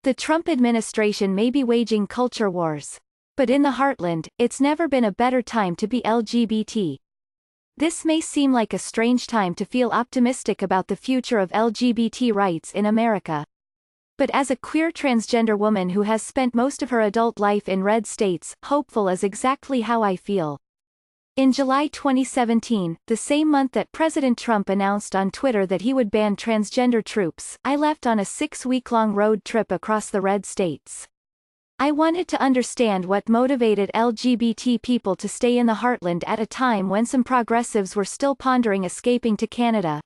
The Trump administration may be waging culture wars. But in the heartland, it's never been a better time to be LGBT. This may seem like a strange time to feel optimistic about the future of LGBT rights in America. But as a queer transgender woman who has spent most of her adult life in red states, hopeful is exactly how I feel. In July 2017, the same month that President Trump announced on Twitter that he would ban transgender troops, I left on a 6-week-long road trip across the red states. I wanted to understand what motivated LGBT people to stay in the heartland at a time when some progressives were still pondering escaping to Canada.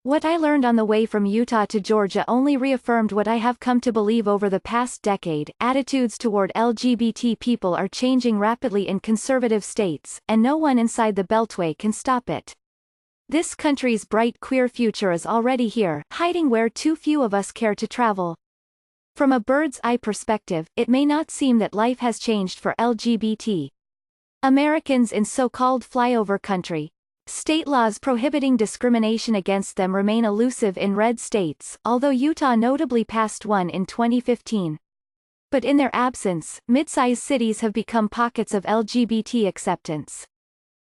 What I learned on the way from Utah to Georgia only reaffirmed what I have come to believe over the past decade: attitudes toward LGBT people are changing rapidly in conservative states, and no one inside the Beltway can stop it. This country's bright queer future is already here, hiding where too few of us care to travel. From a bird's eye perspective, it may not seem that life has changed for LGBT Americans in so-called flyover country. State laws prohibiting discrimination against them remain elusive in red states, although Utah notably passed one in 2015. But in their absence, mid-sized cities have become pockets of LGBT acceptance.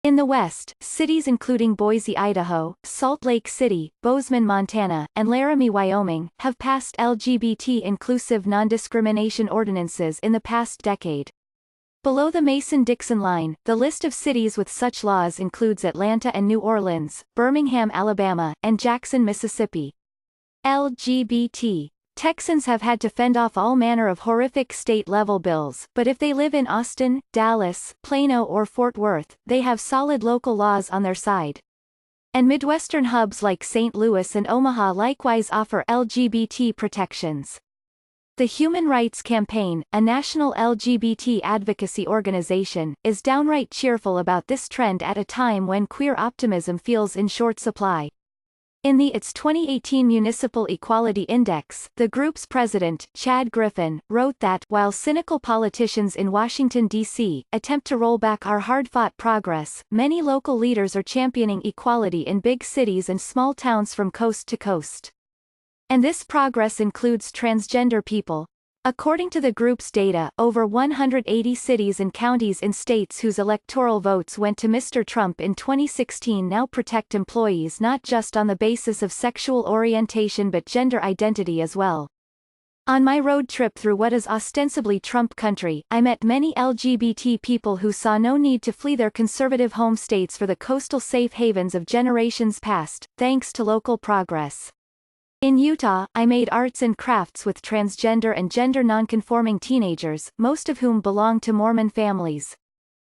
In the West, cities including Boise, Idaho, Salt Lake City, Bozeman, Montana, and Laramie, Wyoming, have passed LGBT-inclusive non-discrimination ordinances in the past decade. Below the Mason-Dixon line, the list of cities with such laws includes Atlanta and New Orleans, Birmingham, Alabama, and Jackson, Mississippi. LGBT Texans have had to fend off all manner of horrific state-level bills, but if they live in Austin, Dallas, Plano or Fort Worth, they have solid local laws on their side. And Midwestern hubs like St. Louis and Omaha likewise offer LGBT protections. The Human Rights Campaign, a national LGBT advocacy organization, is downright cheerful about this trend at a time when queer optimism feels in short supply. In its 2018 Municipal Equality Index, the group's president, Chad Griffin, wrote that, while cynical politicians in Washington, D.C., attempt to roll back our hard-fought progress, many local leaders are championing equality in big cities and small towns from coast to coast. And this progress includes transgender people. According to the group's data, over 180 cities and counties in states whose electoral votes went to Mr. Trump in 2016 now protect employees not just on the basis of sexual orientation but gender identity as well. On my road trip through what is ostensibly Trump country, I met many LGBT people who saw no need to flee their conservative home states for the coastal safe havens of generations past, thanks to local progress. In Utah, I made arts and crafts with transgender and gender nonconforming teenagers, most of whom belong to Mormon families.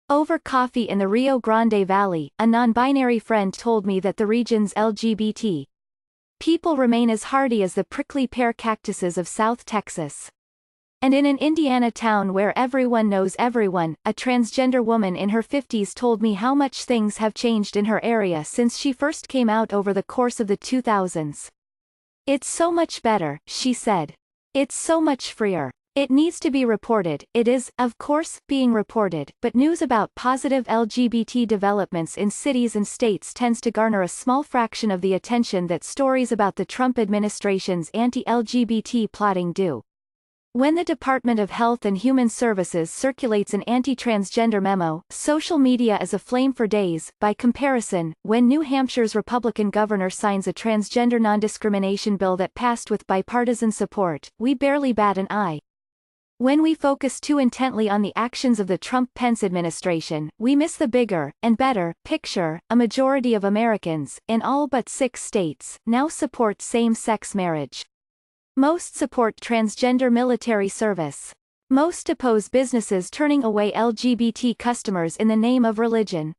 Over coffee in the Rio Grande Valley, a non-binary friend told me that the region's LGBT people remain as hardy as the prickly pear cactuses of South Texas. And in an Indiana town where everyone knows everyone, a transgender woman in her 50s told me how much things have changed in her area since she first came out over the course of the 2000s. It's so much better, she said. It's so much freer. It needs to be reported. It is, of course, being reported, but news about positive LGBT developments in cities and states tends to garner a small fraction of the attention that stories about the Trump administration's anti-LGBT plotting do. When the Department of Health and Human Services circulates an anti-transgender memo, social media is aflame for days. By comparison, when New Hampshire's Republican governor signs a transgender non-discrimination bill that passed with bipartisan support, we barely bat an eye. When we focus too intently on the actions of the Trump-Pence administration, we miss the bigger, and better, picture. A majority of Americans, in all but 6 states, now support same-sex marriage. Most support transgender military service. Most oppose businesses turning away LGBT customers in the name of religion.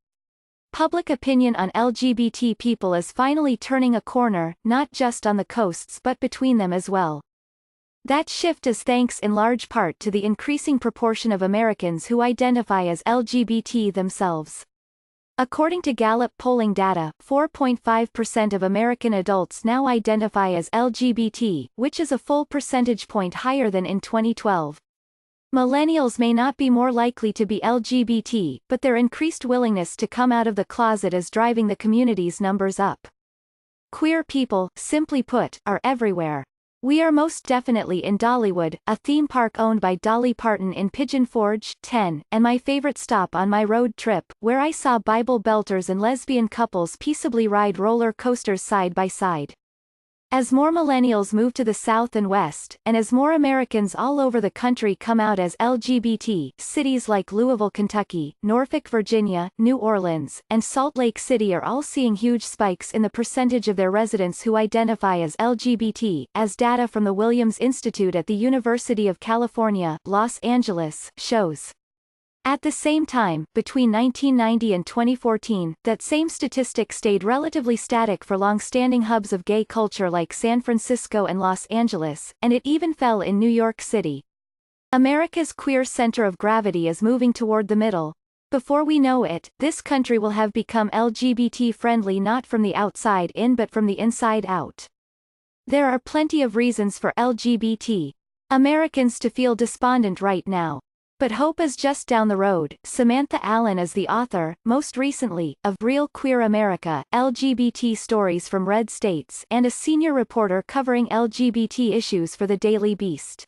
Public opinion on LGBT people is finally turning a corner, not just on the coasts but between them as well. That shift is thanks in large part to the increasing proportion of Americans who identify as LGBT themselves. According to Gallup polling data, 4.5% of American adults now identify as LGBT, which is a full percentage point higher than in 2012. Millennials may not be more likely to be LGBT, but their increased willingness to come out of the closet is driving the community's numbers up. Queer people, simply put, are everywhere. We are most definitely in Dollywood, a theme park owned by Dolly Parton in Pigeon Forge, 10, and my favorite stop on my road trip, where I saw Bible belters and lesbian couples peaceably ride roller coasters side by side. As more millennials move to the South and West, and as more Americans all over the country come out as LGBT, cities like Louisville, Kentucky, Norfolk, Virginia, New Orleans, and Salt Lake City are all seeing huge spikes in the percentage of their residents who identify as LGBT, as data from the Williams Institute at the University of California, Los Angeles, shows. At the same time, between 1990 and 2014, that same statistic stayed relatively static for long-standing hubs of gay culture like San Francisco and Los Angeles, and it even fell in New York City. America's queer center of gravity is moving toward the middle. Before we know it, this country will have become LGBT-friendly not from the outside in but from the inside out. There are plenty of reasons for LGBT Americans to feel despondent right now. But hope is just down the road. Samantha Allen is the author, most recently, of Real Queer America, LGBT Stories from Red States, and a senior reporter covering LGBT issues for the Daily Beast.